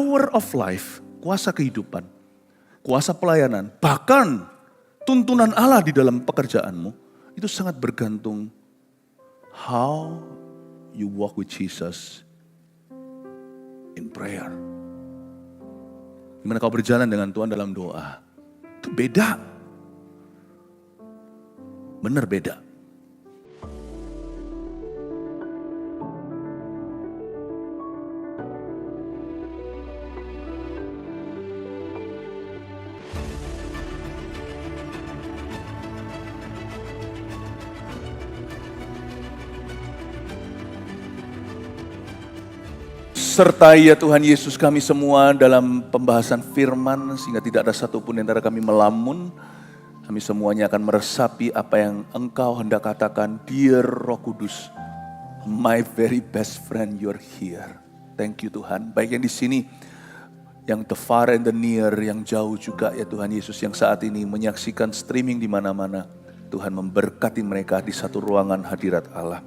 power of life, kuasa kehidupan, kuasa pelayanan, bahkan tuntunan Allah di dalam pekerjaanmu, itu sangat bergantung how you walk with Jesus in prayer. Gimana kau berjalan dengan Tuhan dalam doa. Itu beda. Benar beda. Sertai ya Tuhan Yesus kami semua dalam pembahasan firman, sehingga tidak ada satupun yang antara kami melamun. Kami semuanya akan meresapi apa yang Engkau hendak katakan. Dear Roh Kudus, my very best friend, you're here. Thank you Tuhan. Baik yang di sini, yang the far and the near, yang jauh juga ya Tuhan Yesus, yang saat ini menyaksikan streaming di mana-mana. Tuhan memberkati mereka di satu ruangan hadirat Allah.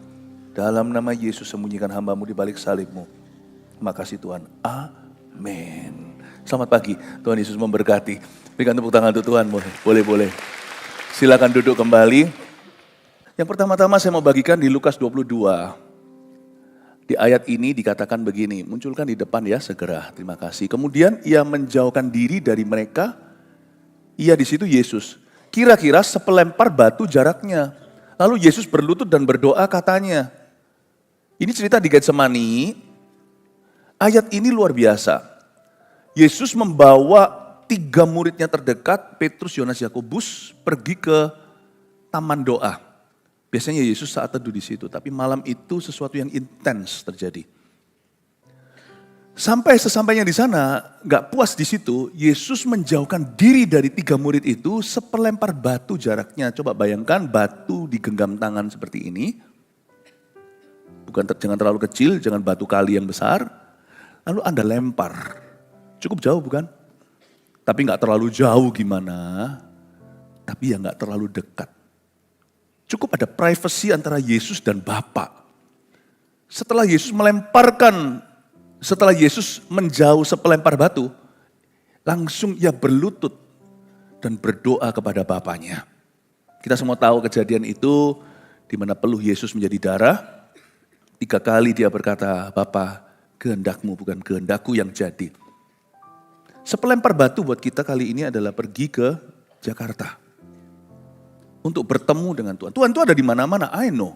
Dalam nama Yesus, sembunyikan hamba-Mu di balik salib-Mu. Terima kasih Tuhan. Amin. Selamat pagi. Tuhan Yesus memberkati. Berikan tepuk tangan untuk Tuhan. Boleh. Silakan duduk kembali. Yang pertama-tama saya mau bagikan di Lukas 22. Di ayat ini dikatakan begini. Munculkan di depan ya segera. Terima kasih. Kemudian ia menjauhkan diri dari mereka. Ia di situ Yesus. Kira-kira sepelempar batu jaraknya. Lalu Yesus berlutut dan berdoa katanya. Ini cerita di Getsemani. Ayat ini luar biasa. Yesus membawa 3 muridnya terdekat, Petrus, Yohanes, Yakobus, pergi ke taman doa. Biasanya Yesus saat teduh di situ, tapi malam itu sesuatu yang intens terjadi. Sampai sesampainya di sana, gak puas di situ, Yesus menjauhkan diri dari 3 murid itu sepelempar batu jaraknya. Coba bayangkan batu digenggam tangan seperti ini. Jangan terlalu kecil, jangan batu kali yang besar. Lalu Anda lempar, cukup jauh bukan? Tapi gak terlalu jauh gimana, tapi ya gak terlalu dekat. Cukup ada privacy antara Yesus dan Bapa. Setelah Yesus menjauh sepelempar batu, langsung ia berlutut dan berdoa kepada Bapanya. Kita semua tahu kejadian itu, di mana peluh Yesus menjadi darah. 3 kali dia berkata, Bapa, kehendak-Mu bukan kehendak-Ku yang jadi. Sepelempar batu buat kita kali ini adalah pergi ke Jakarta. Untuk bertemu dengan Tuhan. Tuhan itu ada di mana-mana, I know.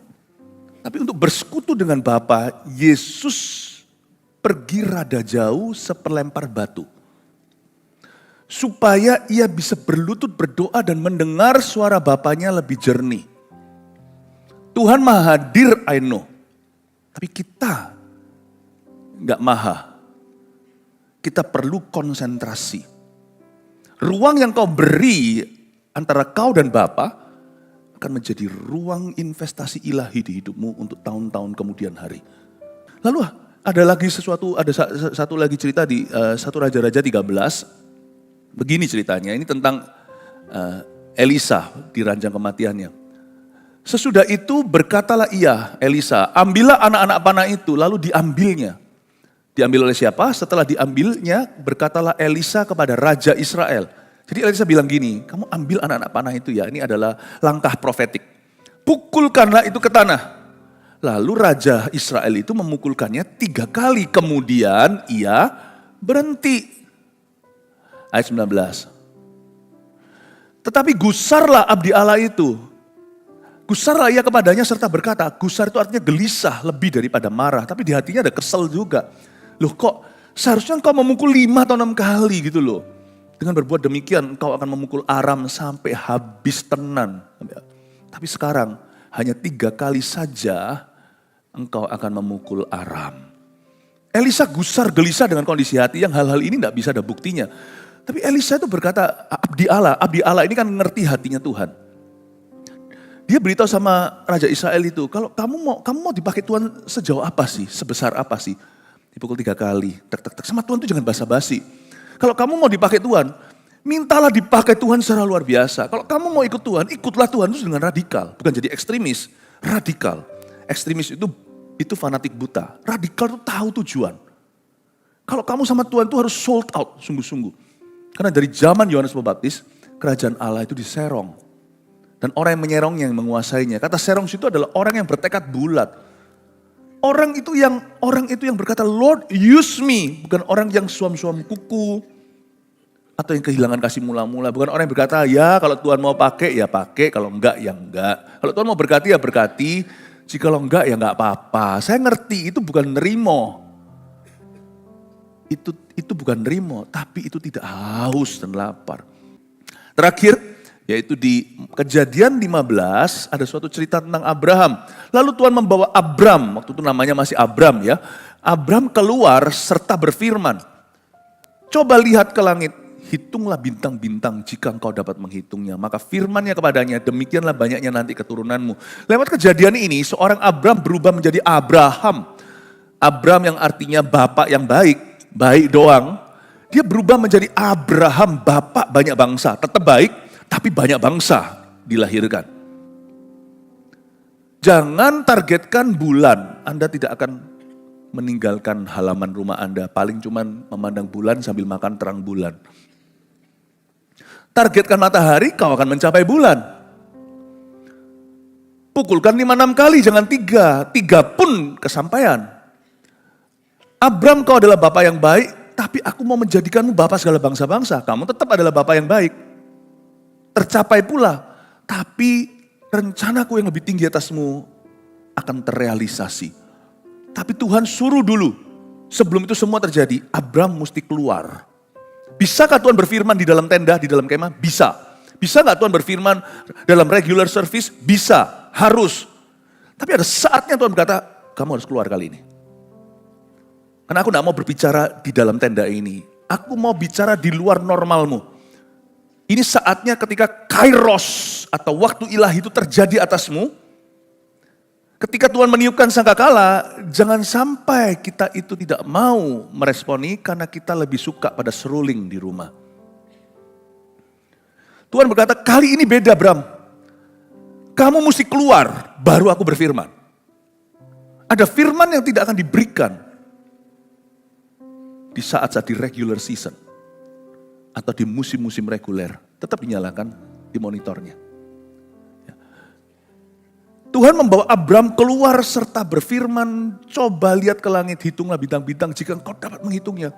Tapi untuk bersekutu dengan Bapa, Yesus pergi rada jauh sepelempar batu. Supaya ia bisa berlutut berdoa dan mendengar suara Bapanya lebih jernih. Tuhan maha hadir, I know. Tapi kita gak maha. Kita perlu konsentrasi. Ruang yang kau beri antara kau dan Bapa akan menjadi ruang investasi ilahi di hidupmu untuk tahun-tahun kemudian hari. Lalu ada satu lagi cerita di 1 Raja-Raja 13. Begini ceritanya, ini tentang Elisa di ranjang kematiannya. Sesudah itu berkatalah ia, Elisa, ambillah anak-anak panah itu, lalu diambilnya. Diambil oleh siapa? Setelah diambilnya, berkatalah Elisa kepada Raja Israel. Jadi Elisa bilang gini, kamu ambil anak-anak panah itu ya, ini adalah langkah profetik. Pukulkanlah itu ke tanah. Lalu Raja Israel itu memukulkannya 3 kali, kemudian ia berhenti. Ayat 19. Tetapi gusarlah abdi Allah itu. Gusarlah ia kepadanya serta berkata, gusar itu artinya gelisah lebih daripada marah. Tapi di hatinya ada kesel juga. Loh kok seharusnya engkau memukul 5 atau 6 kali gitu loh. Dengan berbuat demikian engkau akan memukul Aram sampai habis tenan. Tapi sekarang hanya 3 kali saja engkau akan memukul Aram. Elisa gusar gelisah dengan kondisi hati yang hal-hal ini tidak bisa ada buktinya. Tapi Elisa itu berkata, abdi Allah ini kan ngerti hatinya Tuhan. Dia beritahu sama Raja Israel itu, kalau kamu mau dipakai Tuhan sejauh apa sih, sebesar apa sih? Dipukul 3 kali, tek. Sama Tuhan itu jangan basa-basi. Kalau kamu mau dipakai Tuhan, mintalah dipakai Tuhan secara luar biasa. Kalau kamu mau ikut Tuhan, ikutlah Tuhan itu dengan radikal. Bukan jadi ekstremis, radikal. Ekstremis itu fanatik buta. Radikal itu tahu tujuan. Kalau kamu sama Tuhan itu harus sold out sungguh-sungguh. Karena dari zaman Yohanes Pembaptis, kerajaan Allah itu diserong. Dan orang yang menyerongnya yang menguasainya. Kata serong itu adalah orang yang bertekad bulat. Orang itu yang berkata, Lord use me. Bukan orang yang suam-suam kuku. Atau yang kehilangan kasih mula-mula. Bukan orang yang berkata, ya kalau Tuhan mau pakai, ya pakai. Kalau enggak, ya enggak. Kalau Tuhan mau berkati, ya berkati. Jikalau enggak, ya enggak apa-apa. Saya ngerti, itu bukan nerimo. Itu bukan nerimo, tapi itu tidak haus dan lapar. Terakhir, yaitu di Kejadian 15 ada suatu cerita tentang Abraham. Lalu Tuhan membawa Abram, waktu itu namanya masih Abram ya. Abram keluar serta berfirman, coba lihat ke langit, hitunglah bintang-bintang jika engkau dapat menghitungnya. Maka firmannya kepadanya, demikianlah banyaknya nanti keturunanmu. Lewat kejadian ini seorang Abram berubah menjadi Abraham. Abram yang artinya bapak yang baik, baik doang. Dia berubah menjadi Abraham, bapak banyak bangsa, tetap baik. Tapi banyak bangsa dilahirkan. Jangan targetkan bulan, Anda tidak akan meninggalkan halaman rumah Anda. Paling cuman memandang bulan sambil makan terang bulan. Targetkan matahari, kau akan mencapai bulan. Pukulkan 5-6 kali, jangan 3. 3 pun kesampaian. Abram, kau adalah bapak yang baik, tapi aku mau menjadikanmu bapak segala bangsa-bangsa. Kamu tetap adalah bapak yang baik. Tercapai pula, tapi rencanaku yang lebih tinggi atasmu akan terrealisasi. Tapi Tuhan suruh dulu, sebelum itu semua terjadi, Abram mesti keluar. Bisakah Tuhan berfirman di dalam tenda, di dalam kemah? Bisa. Bisa gak Tuhan berfirman dalam regular service? Bisa, harus. Tapi ada saatnya Tuhan berkata, kamu harus keluar kali ini. Karena aku gak mau berbicara di dalam tenda ini. Aku mau bicara di luar normalmu. Ini saatnya ketika kairos atau waktu ilahi itu terjadi atasmu. Ketika Tuhan meniupkan sangkakala, jangan sampai kita itu tidak mau meresponi karena kita lebih suka pada seruling di rumah. Tuhan berkata, kali ini beda Bram. Kamu mesti keluar, baru aku berfirman. Ada firman yang tidak akan diberikan di saat-saat di regular season. Atau di musim-musim reguler, tetap dinyalakan di monitornya. Tuhan membawa Abram keluar serta berfirman, coba lihat ke langit, hitunglah bintang-bintang jika engkau dapat menghitungnya.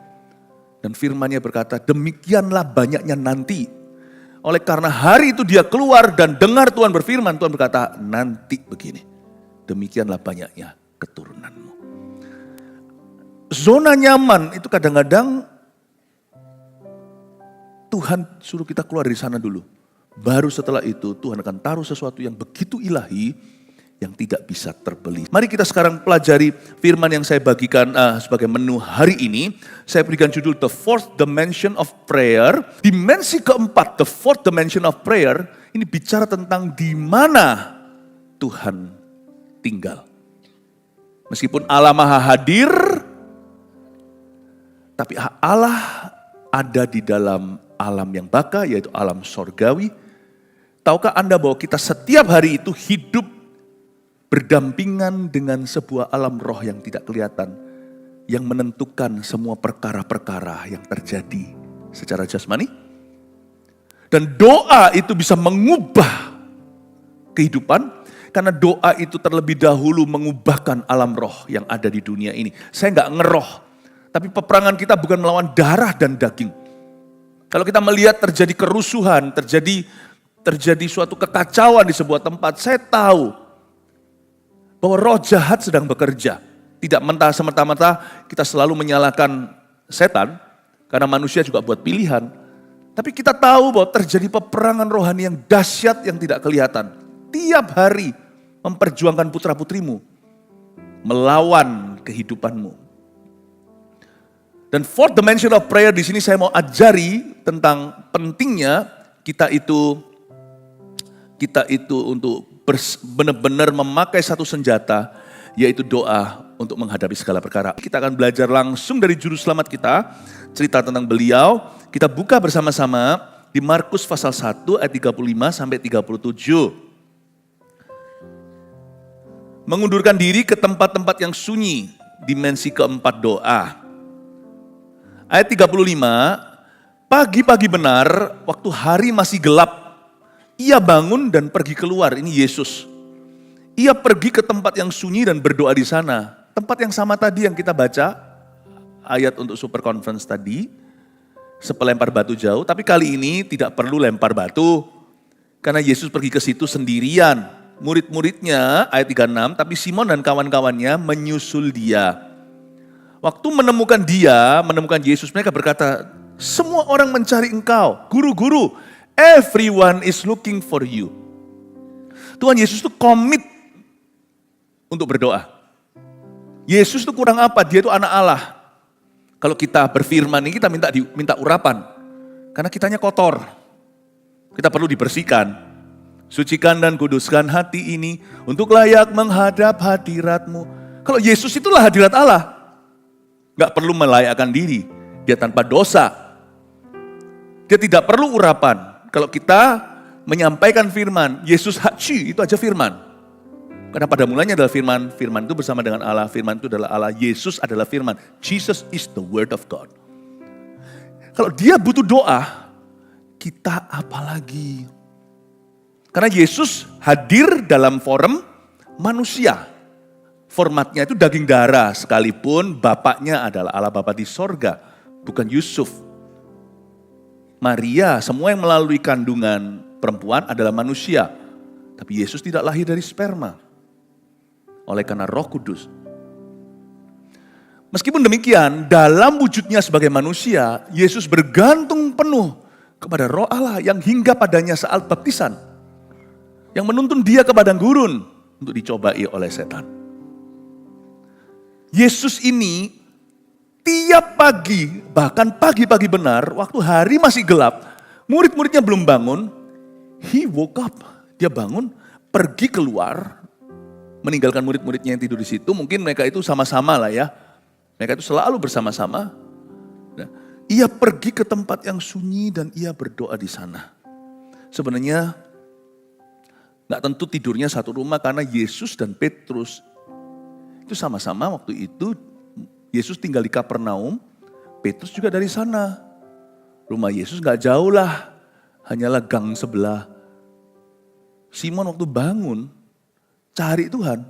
Dan firmannya berkata, demikianlah banyaknya nanti. Oleh karena hari itu dia keluar dan dengar Tuhan berfirman, Tuhan berkata, nanti begini, demikianlah banyaknya keturunanmu. Zona nyaman itu kadang-kadang Tuhan suruh kita keluar dari sana dulu. Baru setelah itu Tuhan akan taruh sesuatu yang begitu ilahi yang tidak bisa terbeli. Mari kita sekarang pelajari firman yang saya bagikan sebagai menu hari ini. Saya berikan judul The Fourth Dimension of Prayer. Dimensi keempat, The Fourth Dimension of Prayer, ini bicara tentang di mana Tuhan tinggal. Meskipun Allah Maha Hadir, tapi Allah ada di dalam alam yang baka, yaitu alam sorgawi. Tahukah Anda bahwa kita setiap hari itu hidup berdampingan dengan sebuah alam roh yang tidak kelihatan, yang menentukan semua perkara-perkara yang terjadi secara jasmani? Dan doa itu bisa mengubah kehidupan, karena doa itu terlebih dahulu mengubahkan alam roh yang ada di dunia ini. Saya nggak ngeroh, tapi peperangan kita bukan melawan darah dan daging. Kalau kita melihat terjadi kerusuhan, terjadi suatu kekacauan di sebuah tempat, saya tahu bahwa roh jahat sedang bekerja. Tidak mentah semata-mata kita selalu menyalahkan setan, karena manusia juga buat pilihan. Tapi kita tahu bahwa terjadi peperangan rohani yang dahsyat yang tidak kelihatan. Tiap hari memperjuangkan putra-putrimu, melawan kehidupanmu. Dan fourth dimension of prayer di sini saya mau ajari tentang pentingnya kita itu untuk benar-benar memakai satu senjata, yaitu doa untuk menghadapi segala perkara. Kita akan belajar langsung dari juru selamat kita, cerita tentang beliau. Kita buka bersama-sama di Markus pasal 1 ayat 35 sampai 37. Mengundurkan diri ke tempat-tempat yang sunyi, dimensi keempat doa. Ayat 35, pagi-pagi benar, waktu hari masih gelap, ia bangun dan pergi keluar. Ini Yesus. Ia pergi ke tempat yang sunyi dan berdoa di sana. Tempat yang sama tadi yang kita baca, ayat untuk super conference tadi, sepelempar batu jauh, tapi kali ini tidak perlu lempar batu. Karena Yesus pergi ke situ sendirian. Murid-muridnya, ayat 36, tapi Simon dan kawan-kawannya menyusul dia. Waktu menemukan Yesus, mereka berkata, semua orang mencari engkau, guru-guru, everyone is looking for you. Tuhan Yesus itu komit untuk berdoa. Yesus itu kurang apa? Dia itu anak Allah. Kalau kita berfirman ini kita minta urapan. Karena kitanya kotor. Kita perlu dibersihkan. Sucikan dan kuduskan hati ini untuk layak menghadap hadirat-Mu. Kalau Yesus itulah hadirat Allah. Gak perlu melayakkan diri. Dia tanpa dosa. Dia tidak perlu urapan. Kalau kita menyampaikan firman, Yesus haji, itu aja firman. Karena pada mulanya adalah firman, firman itu bersama dengan Allah, firman itu adalah Allah, Yesus adalah firman. Jesus is the word of God. Kalau dia butuh doa, kita apalagi? Karena Yesus hadir dalam forum manusia. Formatnya itu daging darah, sekalipun bapaknya adalah Allah Bapa di sorga, bukan Yusuf. Maria, semua yang melalui kandungan perempuan adalah manusia. Tapi Yesus tidak lahir dari sperma. Oleh karena Roh Kudus. Meskipun demikian, dalam wujudnya sebagai manusia, Yesus bergantung penuh kepada Roh Allah yang hingga padanya saat baptisan. Yang menuntun dia ke padang gurun untuk dicobai oleh setan. Yesus ini tiap pagi, bahkan pagi-pagi benar, waktu hari masih gelap, murid-muridnya belum bangun, he woke up, dia bangun, pergi keluar, meninggalkan murid-muridnya yang tidur di situ. Mungkin mereka itu sama-sama lah ya, mereka itu selalu bersama-sama. Nah, ia pergi ke tempat yang sunyi dan ia berdoa di sana. Sebenarnya nggak tentu tidurnya satu rumah karena Yesus dan Petrus itu sama-sama waktu itu. Yesus tinggal di Kapernaum, Petrus juga dari sana. Rumah Yesus gak jauh lah, hanyalah gang sebelah. Simon waktu bangun, cari Tuhan.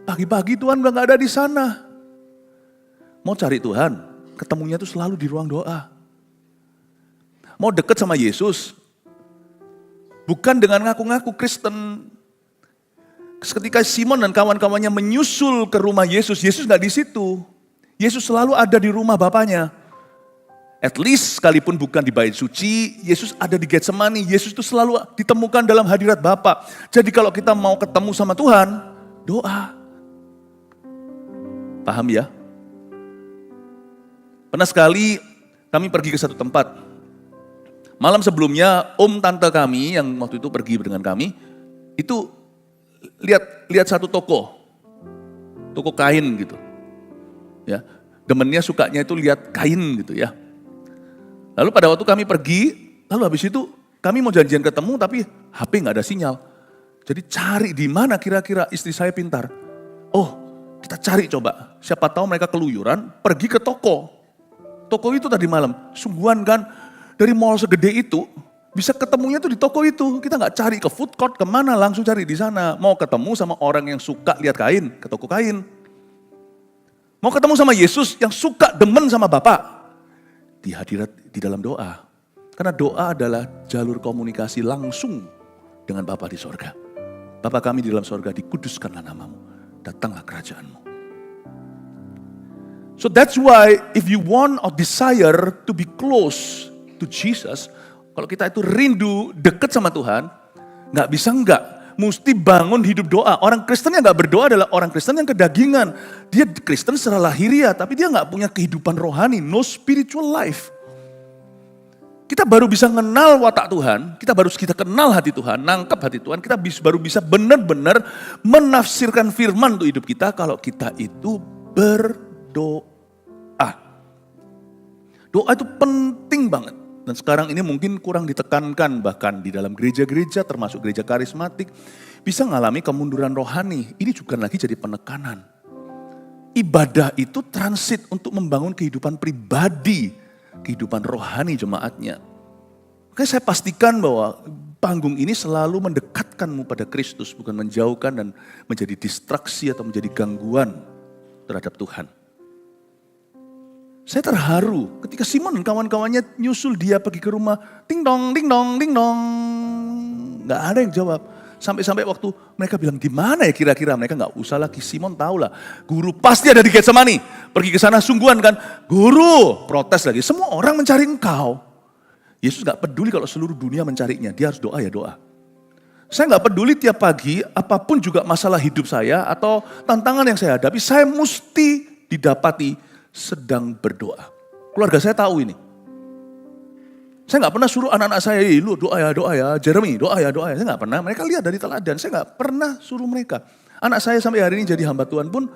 Pagi-pagi Tuhan udah gak ada di sana. Mau cari Tuhan, ketemunya tuh selalu di ruang doa. Mau deket sama Yesus, bukan dengan ngaku-ngaku Kristen. Ketika Simon dan kawan-kawannya menyusul ke rumah Yesus, Yesus gak di situ. Yesus selalu ada di rumah Bapaknya. At least sekalipun bukan di bait suci, Yesus ada di Getsemani. Yesus itu selalu ditemukan dalam hadirat Bapa. Jadi kalau kita mau ketemu sama Tuhan, doa. Paham ya? Pernah sekali kami pergi ke satu tempat. Malam sebelumnya om tante kami yang waktu itu pergi dengan kami, itu lihat satu toko kain gitu. Ya, demennya sukanya itu lihat kain gitu ya. Lalu pada waktu kami pergi, lalu habis itu kami mau janjian ketemu tapi HP nggak ada sinyal. Jadi cari di mana kira-kira, istri saya pintar. Oh, kita cari coba. Siapa tahu mereka keluyuran pergi ke toko. Toko itu tadi malam, sungguhan kan dari mall segede itu bisa ketemunya tuh di toko itu. Kita nggak cari ke food court kemana, langsung cari di sana. Mau ketemu sama orang yang suka lihat kain, ke toko kain. Mau ketemu sama Yesus yang suka demen sama Bapa, di hadirat di dalam doa. Karena doa adalah jalur komunikasi langsung dengan Bapa di sorga. Bapa kami di dalam sorga, dikuduskanlah namamu, datanglah kerajaanmu. So that's why if you want or desire to be close to Jesus, kalau kita itu rindu dekat sama Tuhan, gak bisa enggak. Mesti bangun hidup doa. Orang Kristen yang gak berdoa adalah orang Kristen yang kedagingan. Dia Kristen secara lahiriah, tapi dia gak punya kehidupan rohani, no spiritual life. Kita baru bisa kenal watak Tuhan, kita kenal hati Tuhan, nangkep hati Tuhan, kita baru bisa benar-benar menafsirkan firman untuk hidup kita kalau kita itu berdoa. Doa itu penting banget. Dan sekarang ini mungkin kurang ditekankan, bahkan di dalam gereja-gereja termasuk gereja karismatik bisa mengalami kemunduran rohani. Ini juga lagi jadi penekanan. Ibadah itu transit untuk membangun kehidupan pribadi kehidupan rohani jemaatnya. Makanya saya pastikan bahwa panggung ini selalu mendekatkanmu pada Kristus, bukan menjauhkan dan menjadi distraksi atau menjadi gangguan terhadap Tuhan. Saya terharu ketika Simon dan kawan-kawannya nyusul dia pergi ke rumah. Ding dong, ding dong, ding dong. Gak ada yang jawab. Sampai-sampai waktu mereka bilang, di mana ya kira-kira? Mereka gak usah lagi, Simon tahu lah. Guru pasti ada di Getsemani. Pergi ke sana sungguhan kan. Guru, protes lagi. Semua orang mencari engkau. Yesus gak peduli kalau seluruh dunia mencarinya. Dia harus doa ya doa. Saya gak peduli tiap pagi, apapun juga masalah hidup saya atau tantangan yang saya hadapi, saya mesti didapati sedang berdoa. Keluarga saya tahu ini. Saya gak pernah suruh anak-anak saya, lu doa ya, Jeremy doa ya. Saya gak pernah, mereka lihat dari teladan. Saya gak pernah suruh mereka. Anak saya sampai hari ini jadi hamba Tuhan pun,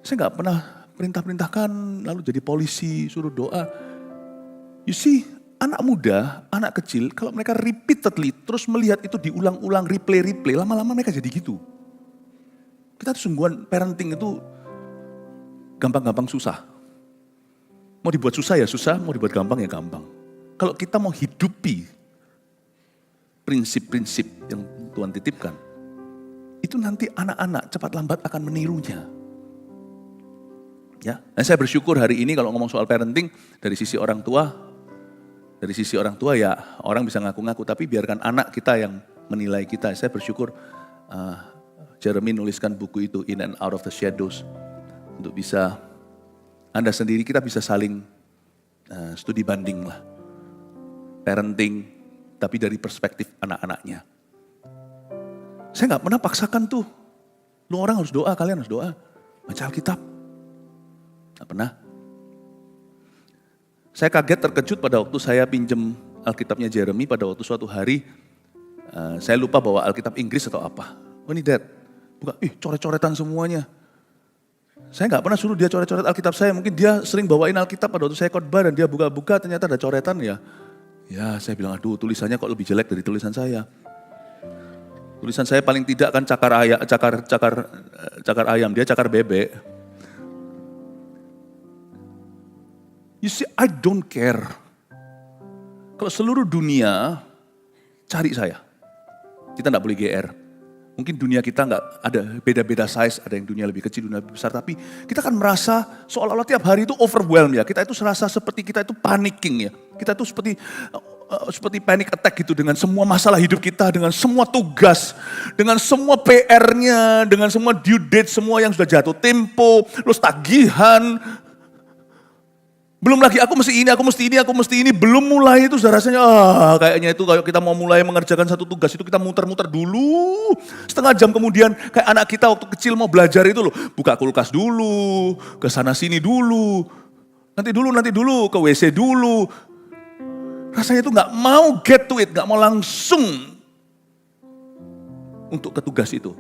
saya gak pernah perintah-perintahkan, lalu jadi polisi, suruh doa. You see, anak muda, anak kecil, kalau mereka repeatedly terus melihat itu diulang-ulang, replay, lama-lama mereka jadi gitu. Kita tuh sungguhan parenting itu gampang-gampang susah. Mau dibuat susah ya susah, mau dibuat gampang ya gampang. Kalau kita mau hidupi prinsip-prinsip yang Tuhan titipkan, itu nanti anak-anak cepat lambat akan menirunya. Ya, dan saya bersyukur hari ini kalau ngomong soal parenting dari sisi orang tua ya orang bisa ngaku-ngaku, tapi biarkan anak kita yang menilai kita. Saya bersyukur Jeremy nuliskan buku itu, In and Out of the Shadows, untuk bisa Anda sendiri kita bisa saling studi banding lah. Parenting, tapi dari perspektif anak-anaknya. Saya gak pernah paksakan tuh, lu orang harus doa, kalian harus doa. Baca Alkitab. Gak pernah. Saya kaget terkejut pada waktu saya pinjem Alkitabnya Jeremy pada waktu suatu hari. Saya lupa bawa Alkitab Inggris atau apa. Oh ini Dad, buka, coret-coretan semuanya. Saya gak pernah suruh dia coret-coret Alkitab saya. Mungkin dia sering bawain Alkitab pada waktu saya khotbah dan dia buka-buka ternyata ada coretan ya. Ya saya bilang, aduh tulisannya kok lebih jelek dari tulisan saya. Tulisan saya paling tidak kan cakar ayam, dia cakar bebek. You see, I don't care. Kalau seluruh dunia cari saya, kita gak boleh GR. Mungkin dunia kita nggak ada beda-beda size, ada yang dunia lebih kecil, dunia lebih besar. Tapi kita kan merasa seolah-olah tiap hari itu overwhelmed ya. Kita itu serasa seperti kita itu panicking ya. Kita itu seperti panic attack gitu dengan semua masalah hidup kita, dengan semua tugas, dengan semua PR-nya, dengan semua due date, semua yang sudah jatuh tempo, terus tagihan. Belum lagi aku mesti ini, belum mulai itu sudah rasanya kayaknya itu kalau kita mau mulai mengerjakan satu tugas itu kita muter-muter dulu. Setengah jam kemudian kayak anak kita waktu kecil mau belajar itu loh, buka kulkas dulu, ke sana sini dulu. Nanti dulu, ke WC dulu. Rasanya itu gak mau get to it, gak mau langsung untuk ke tugas itu.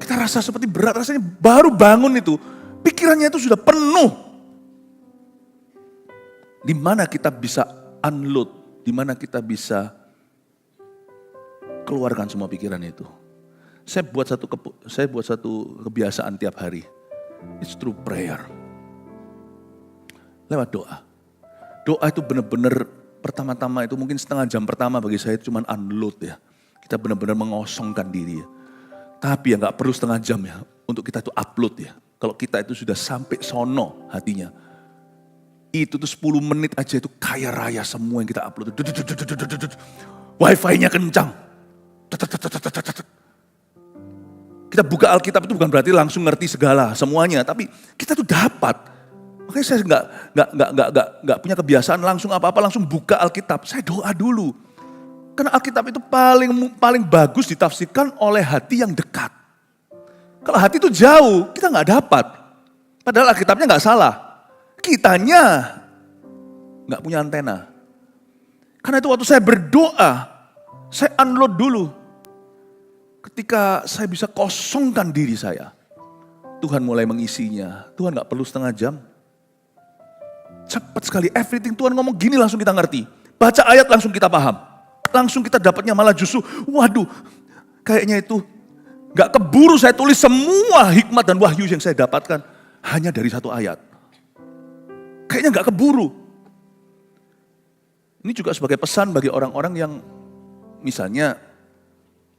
Kita rasa seperti berat, rasanya baru bangun itu, pikirannya itu sudah penuh. Di mana kita bisa unload, di mana kita bisa keluarkan semua pikiran itu. Saya buat satu kebiasaan tiap hari. It's through prayer. Lewat doa. Doa itu benar-benar pertama-tama itu mungkin setengah jam pertama bagi saya itu cuma unload ya. Kita benar-benar mengosongkan diri ya. Tapi ya gak perlu setengah jam ya untuk kita itu upload ya. Kalau kita itu sudah sampai sono hatinya. Itu tuh 10 menit aja itu kaya raya semua yang kita upload. Wifi-nya kencang. Kita buka Alkitab itu bukan berarti langsung ngerti segala semuanya, tapi kita tuh dapat. Makanya saya nggak punya kebiasaan langsung apa-apa langsung buka Alkitab. Saya doa dulu. Karena Alkitab itu paling bagus ditafsirkan oleh hati yang dekat. Kalau hati itu jauh, kita nggak dapat. Padahal Alkitabnya nggak salah. Kitanya nggak punya antena. Karena itu waktu saya berdoa, saya unload dulu. Ketika saya bisa kosongkan diri saya, Tuhan mulai mengisinya. Tuhan nggak perlu setengah jam. Cepat sekali, everything Tuhan ngomong gini langsung kita ngerti. Baca ayat langsung kita paham. Langsung kita dapatnya malah justru, waduh, kayaknya itu nggak keburu saya tulis semua hikmat dan wahyu yang saya dapatkan hanya dari satu ayat. Kayaknya gak keburu. Ini juga sebagai pesan bagi orang-orang yang misalnya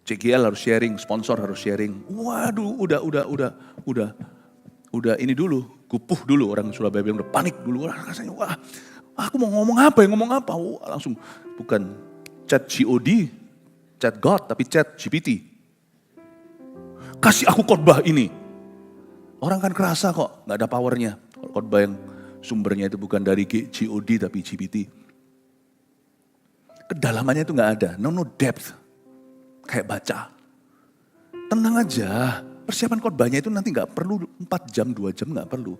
CGL harus sharing, sponsor harus sharing. Waduh, udah ini dulu, gupuh dulu, orang Surabaya bilang udah panik dulu. Rasanya wah, aku mau ngomong apa ya, wah, langsung bukan chat GOD, chat God, tapi chat GPT. Kasih aku khotbah ini. Orang kan kerasa kok, gak ada powernya. Khotbah yang sumbernya itu bukan dari GOD tapi GPT. Kedalamannya itu gak ada, no depth. Kayak baca. Tenang aja, persiapan khotbahnya itu nanti gak perlu 4 jam, 2 jam gak perlu.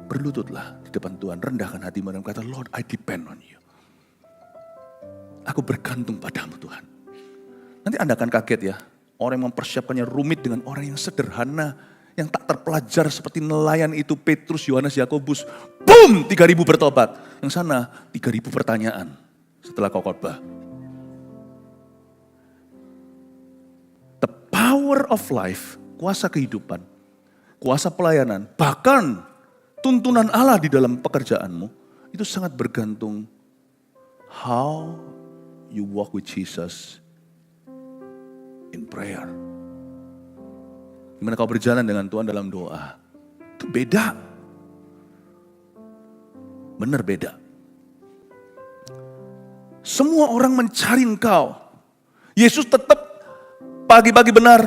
Berlututlah di depan Tuhan, rendahkan hatimu dan kata, Lord, I depend on you. Aku bergantung padamu Tuhan. Nanti Anda akan kaget ya, orang yang mempersiapkannya rumit dengan orang yang sederhana, yang tak terpelajar seperti nelayan itu Petrus, Yohanes, Yakobus. Boom, 3.000 bertobat. Yang sana 3.000 pertanyaan setelah kau khotbah. The power of life, kuasa kehidupan, kuasa pelayanan, bahkan tuntunan Allah di dalam pekerjaanmu, itu sangat bergantung how you walk with Jesus in prayer. Gimana kau berjalan dengan Tuhan dalam doa. Itu beda. Benar beda. Semua orang mencari engkau. Yesus tetap pagi-pagi benar.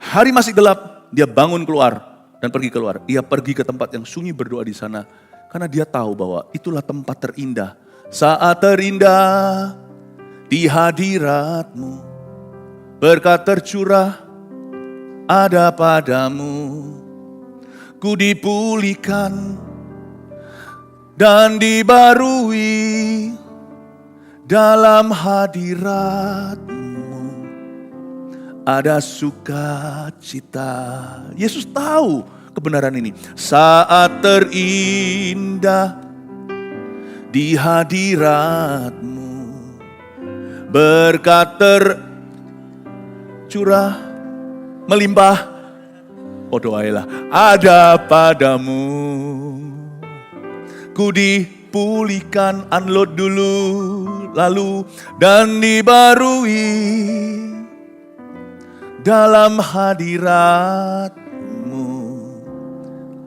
Hari masih gelap. Dia bangun keluar dan pergi keluar. Ia pergi ke tempat yang sunyi berdoa di sana. Karena dia tahu bahwa itulah tempat terindah. Saat terindah di hadiratmu. Berkat tercurah ada padamu. Ku dipulihkan dan dibarui dalam hadiratmu. Ada sukacita. Yesus tahu kebenaran ini. Saat terindah di hadiratmu. Berkat tercurah melimpah. Oh doailah. Ada padamu. Ku dipulihkan, unload dulu. Lalu dan dibarui. Dalam hadiratmu.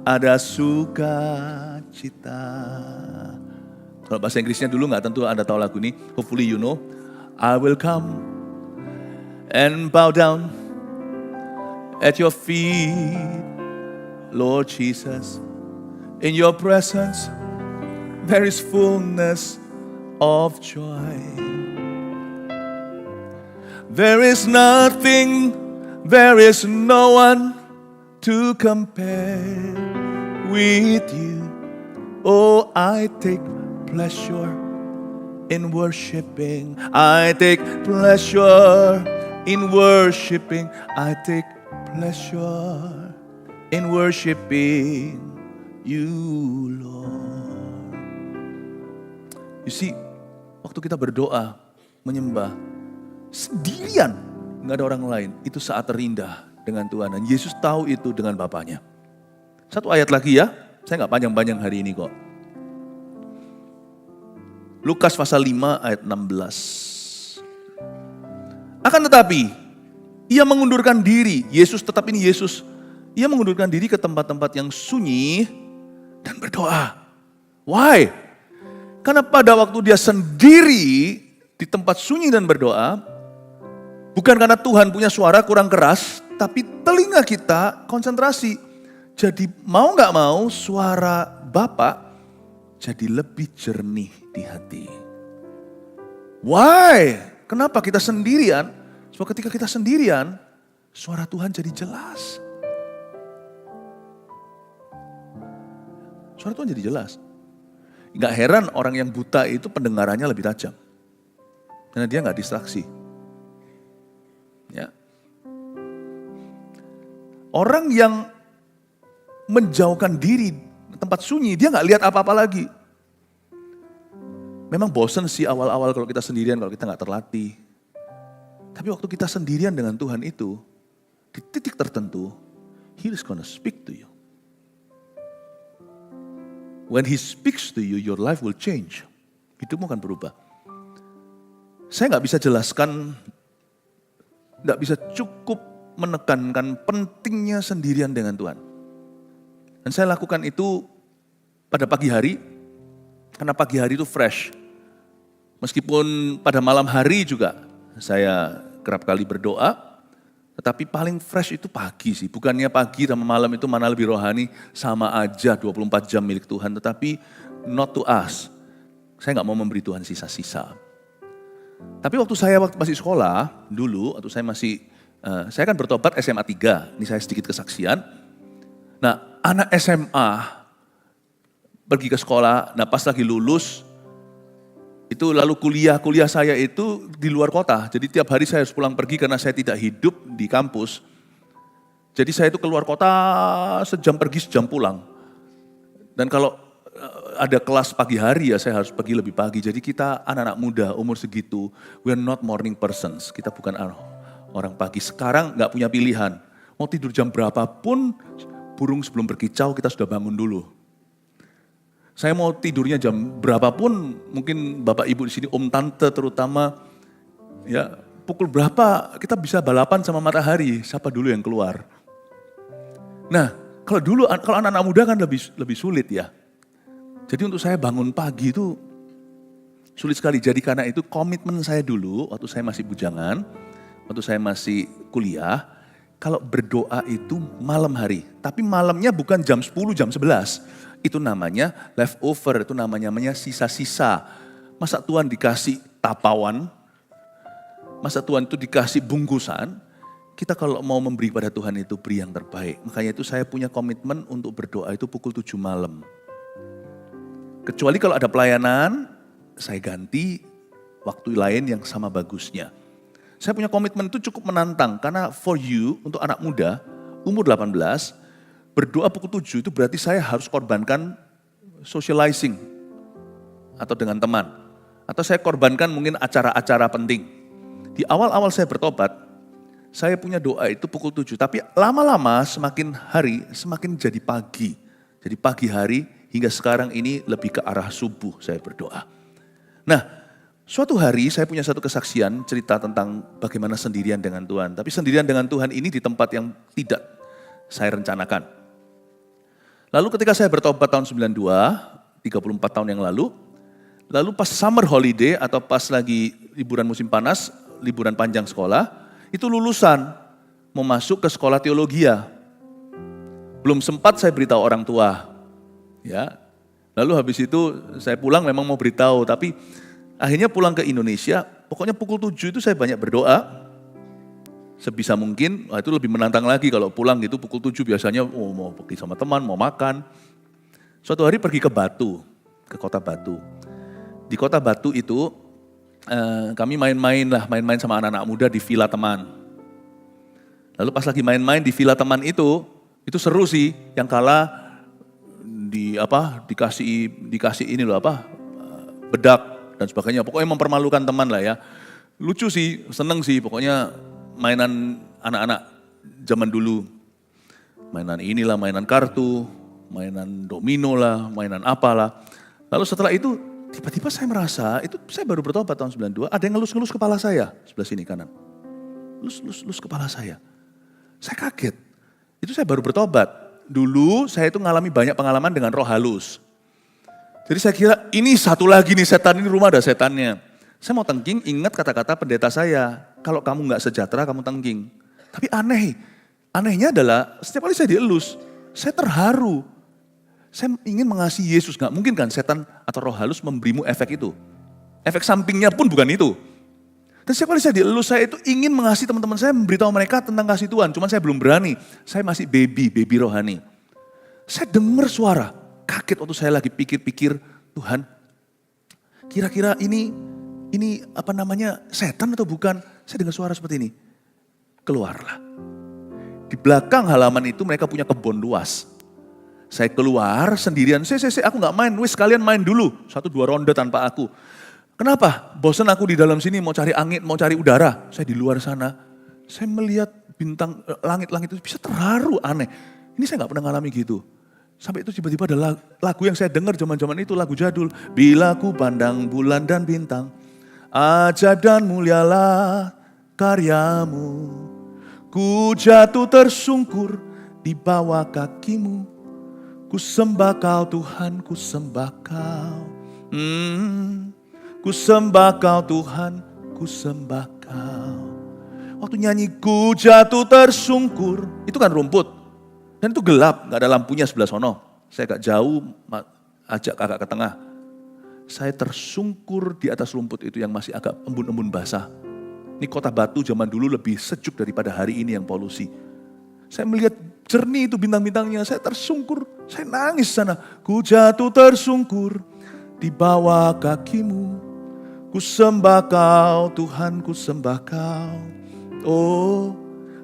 Ada sukacita. Kalau bahasa Inggrisnya dulu nggak tentu Anda tahu lagu ini. Hopefully you know. I will come and bow down at your feet, Lord Jesus. In your presence there is fullness of joy. There is nothing, there is no one to compare with you. Oh, I take pleasure in worshiping. I take pleasure in worshiping. I take pleasure in worshiping you, Lord. You see, waktu kita berdoa, menyembah, sendirian, gak ada orang lain. Itu saat terindah dengan Tuhan. Dan Yesus tahu itu dengan Bapaknya. Satu ayat lagi ya, saya gak panjang-panjang hari ini kok. Lukas pasal 5 ayat 16. Akan tetapi, ia mengundurkan diri. Yesus tetap ini Yesus. Ia mengundurkan diri ke tempat-tempat yang sunyi dan berdoa. Why? Karena pada waktu dia sendiri di tempat sunyi dan berdoa, bukan karena Tuhan punya suara kurang keras, tapi telinga kita konsentrasi. Jadi mau gak mau suara Bapa jadi lebih jernih di hati. Why? Kenapa kita sendirian? Sebab ketika kita sendirian, suara Tuhan jadi jelas. Suara Tuhan jadi jelas. Gak heran orang yang buta itu pendengarannya lebih tajam. Karena dia gak distraksi. Ya. Orang yang menjauhkan diri tempat sunyi, dia gak lihat apa-apa lagi. Memang bosan sih awal-awal kalau kita sendirian, kalau kita gak terlatih. Tapi waktu kita sendirian dengan Tuhan itu, di titik tertentu, He is gonna speak to you. When He speaks to you, your life will change. Hidupmu akan berubah. Saya nggak bisa jelaskan, nggak bisa cukup menekankan pentingnya sendirian dengan Tuhan. Dan saya lakukan itu pada pagi hari, karena pagi hari itu fresh. Meskipun pada malam hari juga saya kerap kali berdoa, tetapi paling fresh itu pagi sih. Bukannya pagi sama malam itu mana lebih rohani, sama aja 24 jam milik Tuhan. Tetapi not to us. Saya nggak mau memberi Tuhan sisa-sisa. Tapi waktu masih sekolah, dulu, waktu saya kan bertobat SMA 3, ini saya sedikit kesaksian. Nah, anak SMA pergi ke sekolah, nah pas lagi lulus, itu lalu kuliah saya itu di luar kota. Jadi tiap hari saya harus pulang pergi karena saya tidak hidup di kampus. Jadi saya itu keluar kota, sejam pergi, sejam pulang. Dan kalau ada kelas pagi hari ya saya harus pergi lebih pagi. Jadi kita anak-anak muda umur segitu, we are not morning persons. Kita bukan orang pagi. Sekarang nggak punya pilihan. Mau tidur jam berapapun, burung sebelum berkicau kita sudah bangun dulu. Saya mau tidurnya jam berapapun, mungkin bapak ibu di sini, om tante terutama, ya pukul berapa kita bisa balapan sama matahari, siapa dulu yang keluar. Nah, kalau anak-anak muda kan lebih sulit ya. Jadi untuk saya bangun pagi itu sulit sekali. Jadi karena itu komitmen saya dulu, waktu saya masih bujangan, waktu saya masih kuliah, kalau berdoa itu malam hari. Tapi malamnya bukan jam 10, jam 11. Itu namanya leftover, itu namanya sisa-sisa. Masa Tuhan dikasih tapawan, masa Tuhan itu dikasih bungkusan, kita kalau mau memberi pada Tuhan itu beri yang terbaik. Makanya itu saya punya komitmen untuk berdoa itu pukul 7 malam. Kecuali kalau ada pelayanan, saya ganti waktu lain yang sama bagusnya. Saya punya komitmen itu cukup menantang, karena for you, untuk anak muda, umur 18, berdoa pukul 7 itu berarti saya harus korbankan socializing, atau dengan teman. Atau saya korbankan mungkin acara-acara penting. Di awal-awal saya bertobat, saya punya doa itu pukul 7, tapi lama-lama semakin hari, semakin jadi pagi. Jadi pagi hari, hingga sekarang ini lebih ke arah subuh saya berdoa. Nah, suatu hari saya punya satu kesaksian cerita tentang bagaimana sendirian dengan Tuhan. Tapi sendirian dengan Tuhan ini di tempat yang tidak saya rencanakan. Lalu ketika saya bertobat tahun 92, 34 tahun yang lalu pas summer holiday atau pas lagi liburan musim panas, liburan panjang sekolah, itu lulusan mau masuk ke sekolah teologia. Belum sempat saya beritahu orang tua. Ya, lalu habis itu saya pulang memang mau beritahu, tapi akhirnya pulang ke Indonesia, pokoknya pukul 7 itu saya banyak berdoa, sebisa mungkin. Itu lebih menantang lagi kalau pulang gitu pukul 7 biasanya mau pergi sama teman, mau makan. Suatu hari pergi ke Batu, ke kota Batu. Di kota Batu itu kami main-main sama anak-anak muda di villa teman. Lalu pas lagi main-main di villa teman itu seru sih, yang kalah dikasih ini loh bedak dan sebagainya. Pokoknya mempermalukan teman lah ya. Lucu sih, seneng sih pokoknya mainan anak-anak zaman dulu. Mainan inilah, mainan kartu, mainan domino lah, mainan apalah. Lalu setelah itu tiba-tiba saya merasa, itu saya baru bertobat tahun 92, ada yang ngelus-ngelus kepala saya sebelah sini kanan. Lus kepala saya. Saya kaget. Itu saya baru bertobat. Dulu saya itu ngalami banyak pengalaman dengan roh halus. Jadi saya kira ini satu lagi nih setan, ini rumah ada setannya. Saya mau tengking, ingat kata-kata pendeta saya. Kalau kamu gak sejahtera, kamu tengking. Tapi anehnya adalah setiap kali saya dielus, saya terharu. Saya ingin mengasihi Yesus, gak mungkin kan setan atau roh halus memberimu efek itu. Efek sampingnya pun bukan itu. Dan setiap kali saya dielus, saya itu ingin mengasihi teman-teman saya, memberitahu mereka tentang kasih Tuhan. Cuman saya belum berani, saya masih baby rohani. Saya dengar suara, kaget waktu saya lagi pikir-pikir, Tuhan, kira-kira ini setan atau bukan? Saya dengar suara seperti ini, keluarlah. Di belakang halaman itu mereka punya kebun luas. Saya keluar sendirian, aku gak main, kalian main dulu, 1-2 ronde tanpa aku. Kenapa? Bosan aku di dalam sini mau cari angin, mau cari udara. Saya di luar sana, saya melihat bintang, langit-langit itu bisa terharu, aneh. Ini saya gak pernah ngalami gitu. Sampai itu tiba-tiba ada lagu yang saya dengar zaman-zaman itu, lagu jadul. Bila ku pandang bulan dan bintang, Ajaib dan mulialah karyamu. Ku jatuh tersungkur di bawah kakimu. Ku sembah kau Tuhan, ku sembah kau. Ku sembah kau Tuhan, ku sembah kau. Waktu nyanyi ku jatuh tersungkur, itu kan rumput. Dan itu gelap, gak ada lampunya sebelah sono. Saya agak jauh, ajak kakak ke tengah. Saya tersungkur di atas rumput itu yang masih agak embun-embun basah. Ini kota Batu zaman dulu lebih sejuk daripada hari ini yang polusi. Saya melihat jernih itu bintang-bintangnya, saya tersungkur, saya nangis sana. Ku jatuh tersungkur di bawah kakimu. Ku sembah kau Tuhan, ku sembah kau. Oh,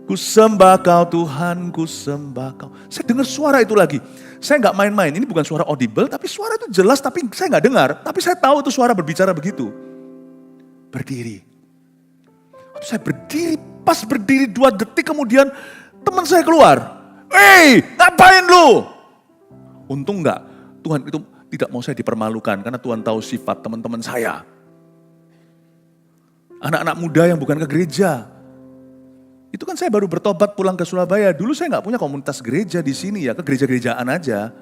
ku sembah kau Tuhan, ku sembah kau. Saya dengar suara itu lagi. Saya nggak main-main, ini bukan suara audible, tapi suara itu jelas, tapi saya nggak dengar. Tapi saya tahu itu suara berbicara begitu. Berdiri. Waktu saya berdiri, pas berdiri 2 detik kemudian teman saya keluar. Hei, ngapain lu? Untung enggak, Tuhan itu tidak mau saya dipermalukan karena Tuhan tahu sifat teman-teman saya. Anak-anak muda yang bukan ke gereja. Itu kan saya baru bertobat pulang ke Surabaya. Dulu saya nggak punya komunitas gereja di sini ya, ke gereja-gerejaan aja.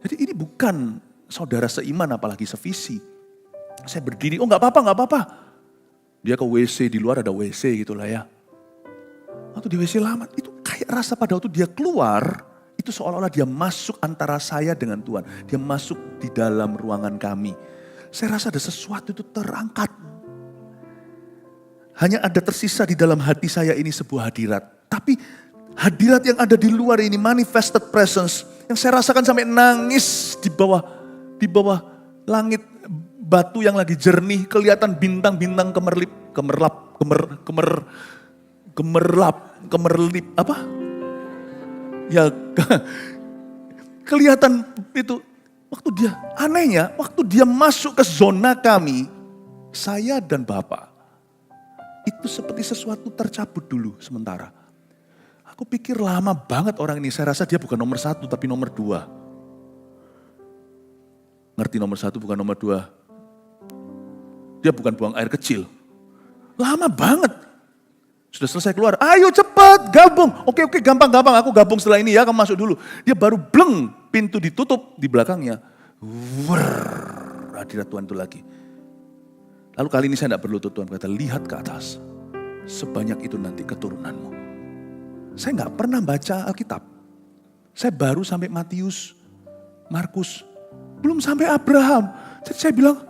Jadi ini bukan saudara seiman apalagi sevisi. Saya berdiri, oh nggak apa-apa, nggak apa-apa. Dia ke WC, di luar ada WC gitu lah ya. Waktu di WC lama, itu kayak rasa pada waktu dia keluar, itu seolah-olah dia masuk antara saya dengan Tuhan. Dia masuk di dalam ruangan kami. Saya rasa ada sesuatu itu terangkat. Hanya ada tersisa di dalam hati saya ini sebuah hadirat. Tapi hadirat yang ada di luar ini, manifested presence, yang saya rasakan sampai nangis di bawah langit batu yang lagi jernih, kelihatan bintang-bintang kemerlip, apa? Ya, kelihatan itu. Anehnya, waktu dia masuk ke zona kami, saya dan Bapak, itu seperti sesuatu tercabut dulu sementara. Aku pikir lama banget orang ini, saya rasa dia bukan nomor 1 tapi nomor 2. Ngerti nomor 1 bukan nomor 2? Dia bukan buang air kecil. Lama banget. Sudah selesai keluar, ayo cepat gabung. Oke, gampang, aku gabung setelah ini ya, kamu masuk dulu. Dia baru bleng, pintu ditutup di belakangnya. Hadirat Tuhan itu lagi. Lalu kali ini saya tidak berlutut, Tuhan kata, lihat ke atas. Sebanyak itu nanti keturunanmu. Saya nggak pernah baca Alkitab. Saya baru sampai Matius, Markus, belum sampai Abraham. Jadi saya bilang,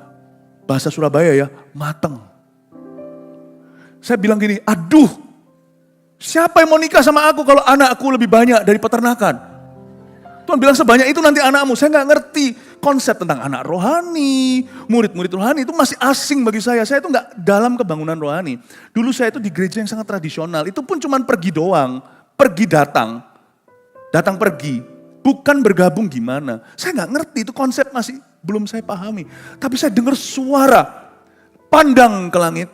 bahasa Surabaya ya, mateng. Saya bilang gini, aduh, siapa yang mau nikah sama aku kalau anakku lebih banyak dari peternakan? Tuhan bilang sebanyak itu nanti anakmu. Saya nggak ngerti konsep tentang anak rohani, murid-murid rohani itu masih asing bagi saya. Saya itu nggak dalam kebangunan rohani. Dulu saya itu di gereja yang sangat tradisional. Itu pun cuma pergi doang, pergi datang pergi. Bukan bergabung gimana. Saya nggak ngerti itu konsep masih belum saya pahami. Tapi saya dengar suara, pandang ke langit,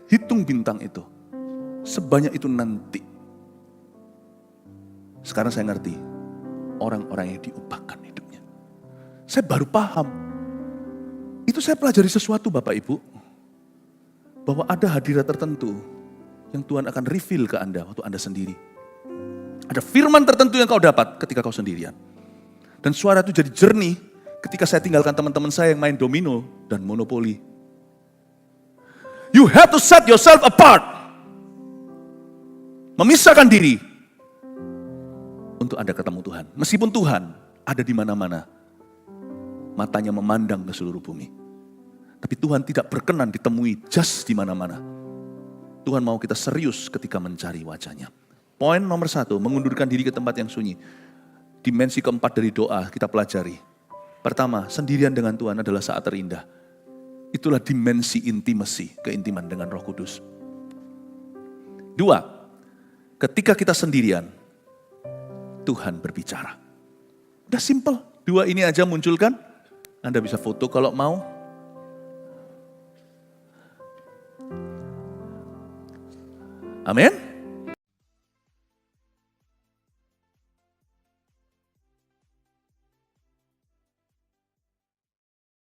hitung bintang itu. Sebanyak itu nanti. Sekarang saya ngerti. Orang-orang yang diubahkan hidupnya. Saya baru paham. Itu saya pelajari sesuatu Bapak Ibu. Bahwa ada hadirat tertentu yang Tuhan akan reveal ke Anda waktu Anda sendiri. Ada firman tertentu yang kau dapat ketika kau sendirian. Dan suara itu jadi jernih ketika saya tinggalkan teman-teman saya yang main domino dan monopoli. You have to set yourself apart. Memisahkan diri. Untuk Anda ketemu Tuhan. Meskipun Tuhan ada di mana-mana. Matanya memandang ke seluruh bumi. Tapi Tuhan tidak berkenan ditemui just di mana-mana. Tuhan mau kita serius ketika mencari wajahnya. Poin nomor 1, mengundurkan diri ke tempat yang sunyi. Dimensi keempat dari doa kita pelajari. Pertama, sendirian dengan Tuhan adalah saat terindah. Itulah dimensi intimasi, keintiman dengan Roh Kudus. 2, ketika kita sendirian, Tuhan berbicara. Udah simple. 2 ini aja munculkan. Anda bisa foto kalau mau. Amin.